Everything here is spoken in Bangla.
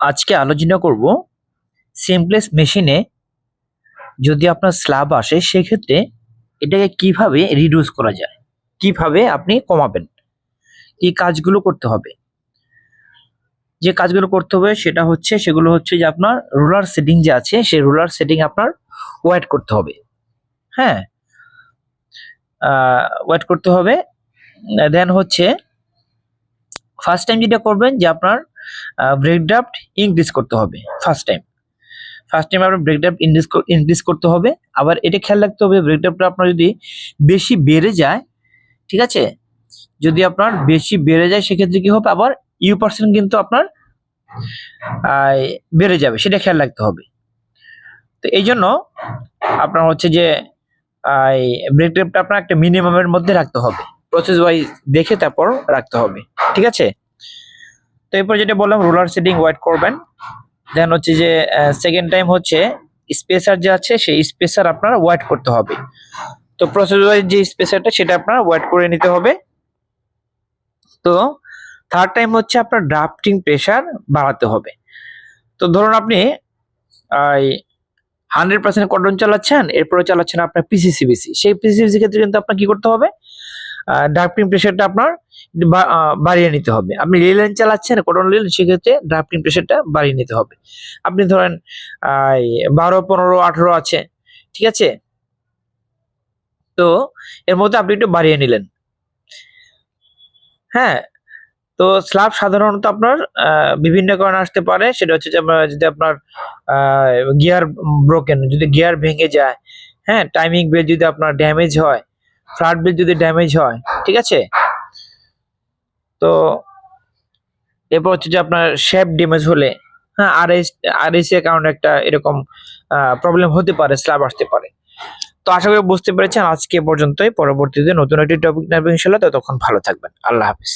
আজকে আলোচনা করব সিমপ্লেক্স মেশিনে যদি আপনার স্ল্যাব আসে সেক্ষেত্রে এটাকে কিভাবে রিডিউস করা যায়, কিভাবে আপনি কমাবেন, কি কাজগুলো করতে হবে। যে কাজগুলো করতে হবে সেগুলো হচ্ছে যে আপনার রোলার সেটিং যে আছে সেই রোলার সেটিং আপনার ওয়েট করতে হবে। হ্যাঁ, ওয়েট করতে হবে। দেন হচ্ছে ফার্স্ট টাইম যেটা করবেন যে আপনার ব্রেক ড্রাফট ইনক্রিজ করতে হবে। ফার্স্ট টাইম আপনার ব্রেক ড্রাফট ইনক্রিজ করতে হবে। আবার এটা খেয়াল রাখতে হবে ব্রেক ড্রাফটটা আপনার যদি বেশি বেড়ে যায়, ঠিক আছে, যদি আপনার বেশি বেড়ে যায় সেক্ষেত্রে কি হবে, আবার U% কিন্তু আপনার বেড়ে যাবে, সেটা খেয়াল রাখতে হবে। তো এই জন্য আপনার হচ্ছে যে ব্রেক ড্রাফটটা আপনার একটা মিনিমামের মধ্যে রাখতে হবে, প্রসেস ওয়াইজ দেখে তারপর রাখতে হবে, ঠিক আছে। তো এরপর যেটা বললাম রোলার সেটিং ওয়েট করবেন। দেন হচ্ছে যে সেকেন্ড টাইম হচ্ছে স্পেসার যে আছে সেই স্পেসার আপনার ওয়েট করতে হবে। তো প্রসেস ওয়াইজ যে স্পেসারটা সেটা আপনার ওয়েট করে নিতে হবে। তো থার্ড টাইম হচ্ছে আপনার ড্রাফটিং প্রেসার বাড়াতে হবে। তো ধরুন আপনি 100% কটন চালাচ্ছেন, এরপরে চালাচ্ছেন আপনার পিসিসিবিসি, সেই পিসিসিবিসি ক্ষেত্রে কিন্তু আপনার কি করতে হবে, ড্রাফটিং প্রেসারটা আপনার বাড়িয়ে নিতে হবে। আপনি লিলেন চালাচ্ছেন, কটন লিলেন, সেক্ষেত্রে ড্রাফটিং প্রেসারটা বাড়িয়ে নিতে হবে। আপনি ধরেন 12, 15, 18 আছে, ঠিক আছে, তো এর মধ্যে আপনি একটু বাড়িয়ে নিলেন। হ্যাঁ, তো স্ল্যাব সাধারণত আপনার বিভিন্ন কারণে আসতে পারে। সেটা হচ্ছে যে যদি আপনার গিয়ার ব্রোকেন, যদি গিয়ার ভেঙে যায়, হ্যাঁ, টাইমিং বেল্ট যদি আপনার ড্যামেজ হয়, ফ্লাট বেল্ট যদি ড্যামেজ হয়, ঠিক আছে, তো এরপর হচ্ছে যে আপনার শেপ ড্যামেজ হলে, হ্যাঁ, আরএস এর কারণে একটা এরকম প্রবলেম হতে পারে, স্ল্যাব আসতে পারে। তো আশা করি বুঝতে পেরেছেন। আজকে পর্যন্তই, পরবর্তীতে নতুন একটি টপিক নেবেন ইনশাআল্লাহ। ততক্ষণ ভালো থাকবেন। আল্লাহ হাফিজ।